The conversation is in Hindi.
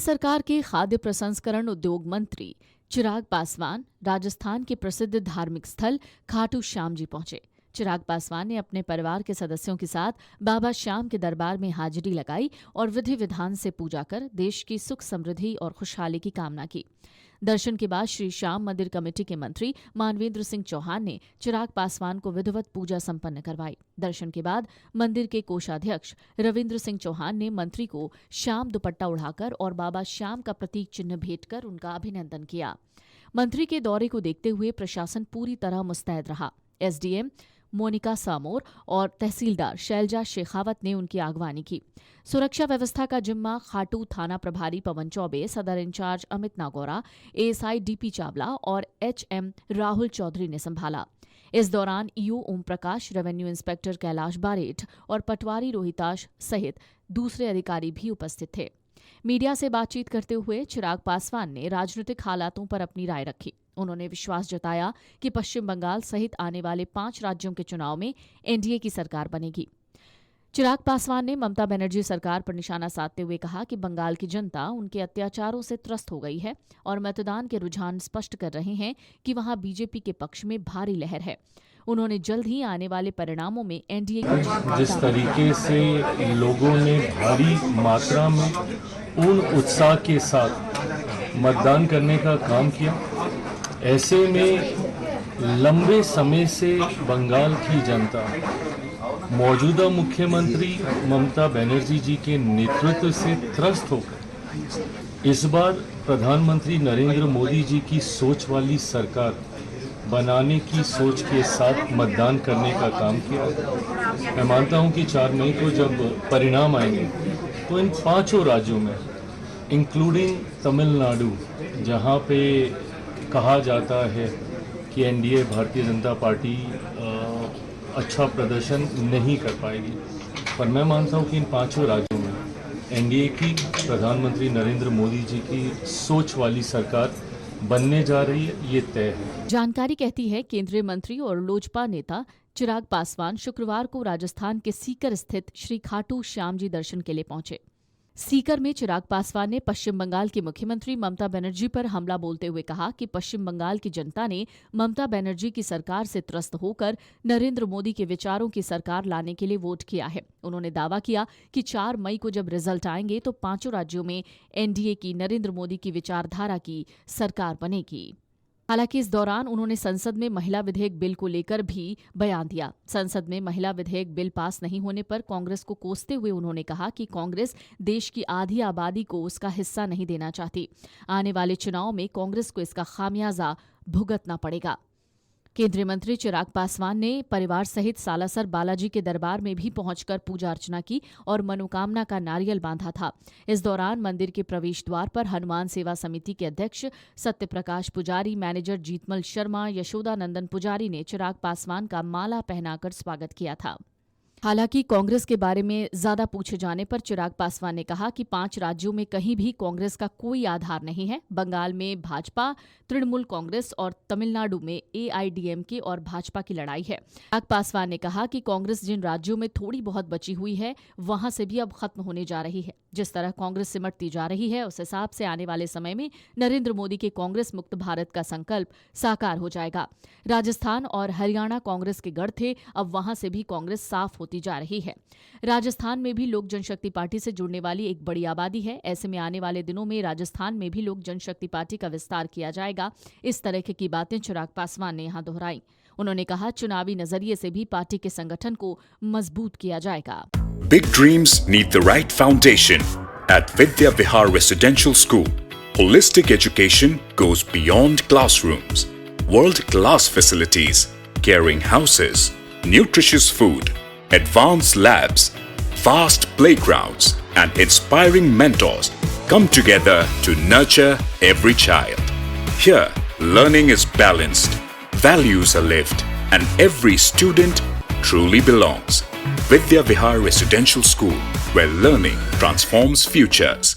सरकार के खाद्य प्रसंस्करण उद्योग मंत्री चिराग पासवान राजस्थान के प्रसिद्ध धार्मिक स्थल खाटू श्याम जी पहुंचे। चिराग पासवान ने अपने परिवार के सदस्यों के साथ बाबा श्याम के दरबार में हाजिरी लगाई और विधि विधान से पूजा कर देश की सुख समृद्धि और खुशहाली की कामना की। दर्शन के बाद श्री श्याम मंदिर कमेटी के मंत्री मानवेंद्र सिंह चौहान ने चिराग पासवान को विधिवत पूजा संपन्न करवाई। दर्शन के बाद मंदिर के कोषाध्यक्ष रविंद्र सिंह चौहान ने मंत्री को श्याम दुपट्टा उड़ाकर और बाबा श्याम का प्रतीक चिन्ह भेंट कर उनका अभिनंदन किया। मंत्री के दौरे को देखते हुए प्रशासन पूरी तरह मुस्तैद रहा। एसडीएम मोनिका सामोर और तहसीलदार शैलजा शेखावत ने उनकी अगवानी की। सुरक्षा व्यवस्था का जिम्मा खाटू थाना प्रभारी पवन चौबे, सदर in charge Amit नागौरा, ASI DP Chawla और एचएम राहुल चौधरी ने संभाला। इस दौरान EO Om Prakash, revenue inspector Kailash Bareth और पटवारी रोहिताश सहित दूसरे अधिकारी भी उपस्थित थे। मीडिया से बातचीत करते हुए चिराग पासवान ने राजनीतिक हालातों पर अपनी राय रखी। उन्होंने विश्वास जताया कि पश्चिम बंगाल सहित आने वाले 5 राज्यों के चुनाव में एनडीए की सरकार बनेगी। चिराग पासवान ने ममता बनर्जी सरकार पर निशाना साधते हुए कहा कि बंगाल की जनता उनके अत्याचारों से त्रस्त हो गई है और मतदान के रुझान स्पष्ट कर रहे हैं कि वहां बीजेपी के पक्ष में भारी लहर है। उन्होंने जल्द ही आने वाले परिणामों में एनडीए की जिस तरीके से लोगों ने भारी मात्रा में पूर्ण उत्साह के साथ मतदान करने का काम किया, ऐसे में लंबे समय से बंगाल की जनता मौजूदा मुख्यमंत्री ममता बनर्जी जी के नेतृत्व से त्रस्त होकर इस बार प्रधानमंत्री नरेंद्र मोदी जी की सोच वाली सरकार बनाने की सोच के साथ मतदान करने का काम किया। मैं मानता हूं कि 4 मई को जब परिणाम आएंगे तो इन 5 राज्यों में इंक्लूडिंग तमिलनाडु, जहां पे कहा जाता है कि एनडीए भारतीय जनता पार्टी अच्छा प्रदर्शन नहीं कर पाएगी, पर मैं मानता हूं कि इन 5 राज्यों में एनडीए की प्रधानमंत्री नरेंद्र मोदी जी की सोच वाली सरकार बनने जा रही है, ये तय है। जानकारी कहती है केंद्रीय मंत्री और लोजपा नेता चिराग पासवान शुक्रवार को राजस्थान के सीकर स्थित श्री खाटू श्याम जी दर्शन के लिए पहुंचे। सीकर में चिराग पासवान ने पश्चिम बंगाल की मुख्यमंत्री ममता बनर्जी पर हमला बोलते हुए कहा कि पश्चिम बंगाल की जनता ने ममता बनर्जी की सरकार से त्रस्त होकर नरेंद्र मोदी के विचारों की सरकार लाने के लिए वोट किया है। उन्होंने दावा किया कि 4 मई को जब रिजल्ट आएंगे तो 5 राज्यों में एनडीए की नरेंद्र मोदी की विचारधारा की सरकार बनेगी। हालांकि इस दौरान उन्होंने संसद में महिला विधेयक बिल को लेकर भी बयान दिया। संसद में महिला विधेयक बिल पास नहीं होने पर कांग्रेस को कोसते हुए उन्होंने कहा कि कांग्रेस देश की आधी आबादी को उसका हिस्सा नहीं देना चाहती। आने वाले चुनाव में कांग्रेस को इसका खामियाजा भुगतना पड़ेगा। केंद्रीय मंत्री चिराग पासवान ने परिवार सहित सालासर बालाजी के दरबार में भी पहुंचकर पूजा अर्चना की और मनोकामना का नारियल बांधा था। इस दौरान मंदिर के प्रवेश द्वार पर हनुमान सेवा समिति के अध्यक्ष सत्यप्रकाश पुजारी, मैनेजर जीतमल शर्मा, यशोदा नंदन पुजारी ने चिराग पासवान का माला पहनाकर स्वागत किया था। हालांकि कांग्रेस के बारे में ज्यादा पूछे जाने पर चिराग पासवान ने कहा कि 5 राज्यों में कहीं भी कांग्रेस का कोई आधार नहीं है। बंगाल में भाजपा, तृणमूल कांग्रेस और तमिलनाडु में एआईडीएमके और भाजपा की लड़ाई है। चिराग पासवान ने कहा कि कांग्रेस जिन राज्यों में थोड़ी बहुत बची हुई है वहां से भी अब खत्म होने जा रही है। जिस तरह कांग्रेस सिमटती जा रही है उस हिसाब से आने वाले समय में नरेंद्र मोदी के कांग्रेस मुक्त भारत का संकल्प साकार हो जाएगा। राजस्थान और हरियाणा कांग्रेस के गढ़ थे, अब वहां से भी कांग्रेस साफ होती जा रही है। राजस्थान में भी लोक जनशक्ति पार्टी से जुड़ने वाली एक बड़ी आबादी है। ऐसे में आने वाले दिनों में राजस्थान में भी लोक जनशक्ति पार्टी का विस्तार किया जाएगा। इस तरह की बातें चिराग पासवान ने यहां दोहराई। उन्होंने कहा चुनावी नजरिए से भी पार्टी के संगठन को मजबूत किया जाएगा। Big dreams need the right foundation. At Vidya Vihar Residential School, holistic education goes beyond classrooms. World-class facilities, caring houses, nutritious food, advanced labs, vast playgrounds, and inspiring mentors come together to nurture every child. Here, learning is balanced, values are lived, and every student truly belongs. Vidya Vihar Residential School, where learning transforms futures.